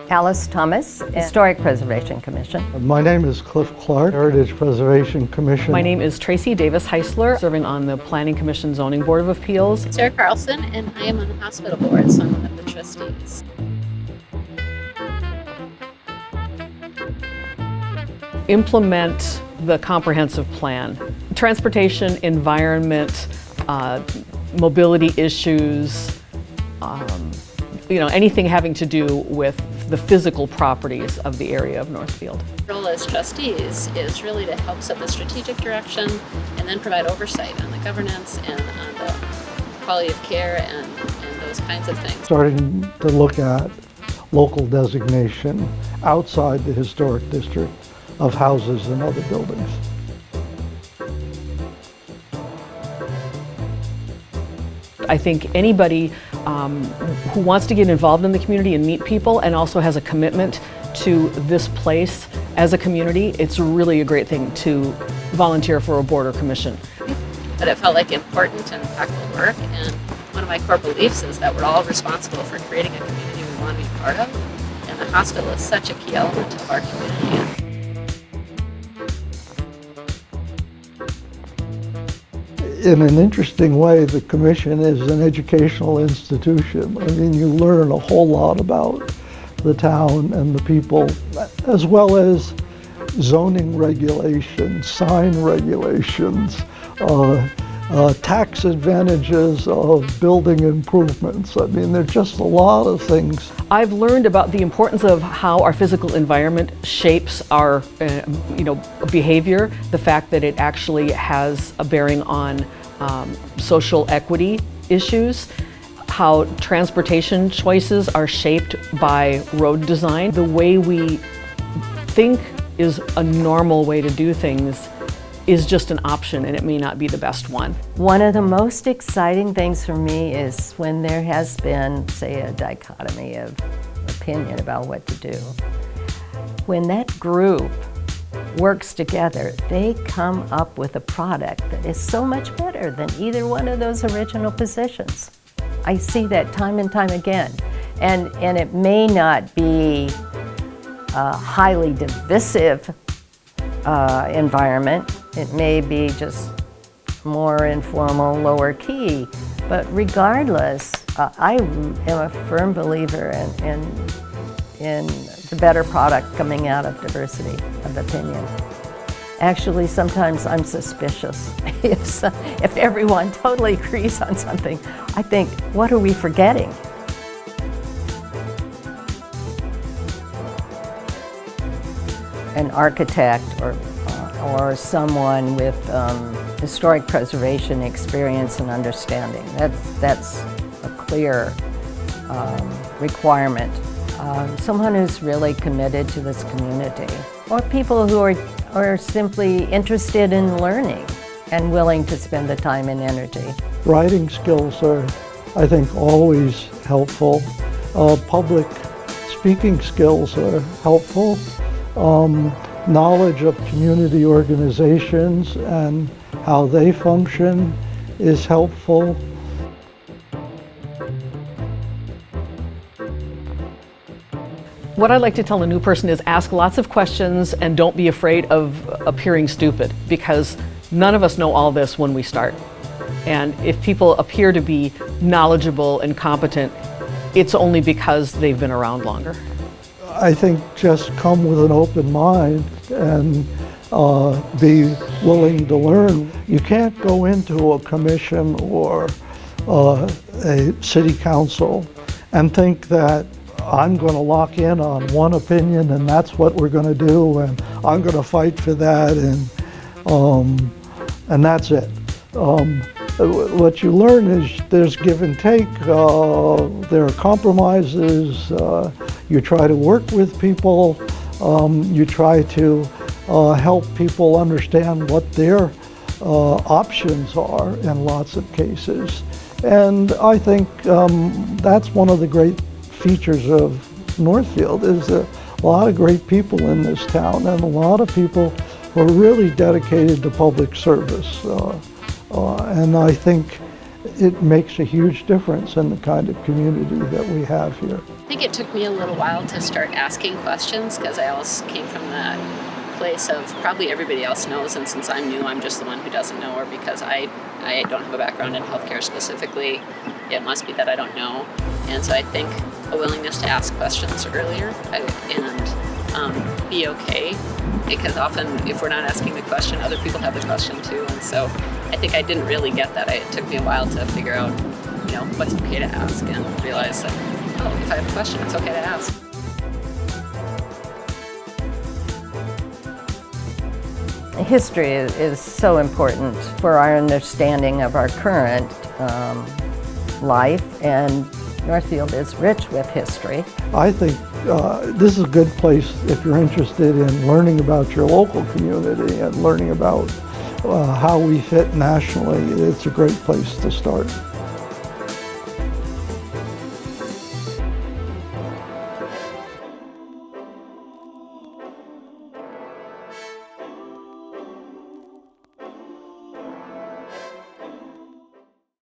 Alice Thomas, Historic Preservation Commission. My name is Cliff Clark, Heritage Preservation Commission. My name is Tracy Davis Heisler, serving on the Planning Commission Zoning Board of Appeals. Sarah Carlson, and I am on the hospital board, so I'm one of the trustees. Implement the comprehensive plan. Transportation, environment, mobility issues, anything having to do with the physical properties of the area of Northfield. Our role as trustees is really to help set the strategic direction and then provide oversight on the governance and on the quality of care and those kinds of things. Starting to look at local designation outside the historic district of houses and other buildings. I think anybody who wants to get involved in the community and meet people and also has a commitment to this place as a community, it's really a great thing to volunteer for a board or commission. But it felt like important and impactful work, and one of my core beliefs is that we're all responsible for creating a community we want to be part of, and the hospital is such a key element of our community. In an interesting way, the commission is an educational institution. I mean, you learn a whole lot about the town and the people, as well as zoning regulations, sign regulations, tax advantages of building improvements. I mean, there's just a lot of things. I've learned about the importance of how our physical environment shapes our behavior, the fact that it actually has a bearing on social equity issues, how transportation choices are shaped by road design. The way we think is a normal way to do things is just an option, and it may not be the best one. One of the most exciting things for me is when there has been, say, a dichotomy of opinion about what to do. When that group works together, they come up with a product that is so much better than either one of those original positions. I see that time and time again. And it may not be a highly divisive environment. It may be just more informal, lower key. But regardless, I am a firm believer in the better product coming out of diversity of opinion. Actually, sometimes I'm suspicious. If everyone totally agrees on something, I think, what are we forgetting? An architect or someone with historic preservation experience and understanding. That's a clear requirement. Someone who's really committed to this community, or people who are simply interested in learning and willing to spend the time and energy. Writing skills are, I think, always helpful. Public speaking skills are helpful. Knowledge of community organizations and how they function is helpful. What I'd like to tell a new person is ask lots of questions and don't be afraid of appearing stupid, because none of us know all this when we start. And if people appear to be knowledgeable and competent, it's only because they've been around longer. I think just come with an open mind and be willing to learn. You can't go into a commission or a city council and think that I'm going to lock in on one opinion and that's what we're going to do, and I'm going to fight for that, and that's it. What you learn is there's give and take, there are compromises, you try to work with people, you try to help people understand what their options are in lots of cases. And I think that's one of the great features of Northfield, is a lot of great people in this town and a lot of people who are really dedicated to public service. And I think it makes a huge difference in the kind of community that we have here. I think it took me a little while to start asking questions because I always came from that place of probably everybody else knows, and since I'm new, I'm just the one who doesn't know, or because I don't have a background in healthcare specifically, it must be that I don't know. And so I think a willingness to ask questions earlier and be okay, because often if we're not asking the question, other people have the question too. And so I think I didn't really get that. It took me a while to figure out, what's okay to ask, and realize that, if I have a question, it's okay to ask. History is so important for our understanding of our current life, and Northfield is rich with history. I think this is a good place if you're interested in learning about your local community and learning about how we fit nationally. It's a great place to start.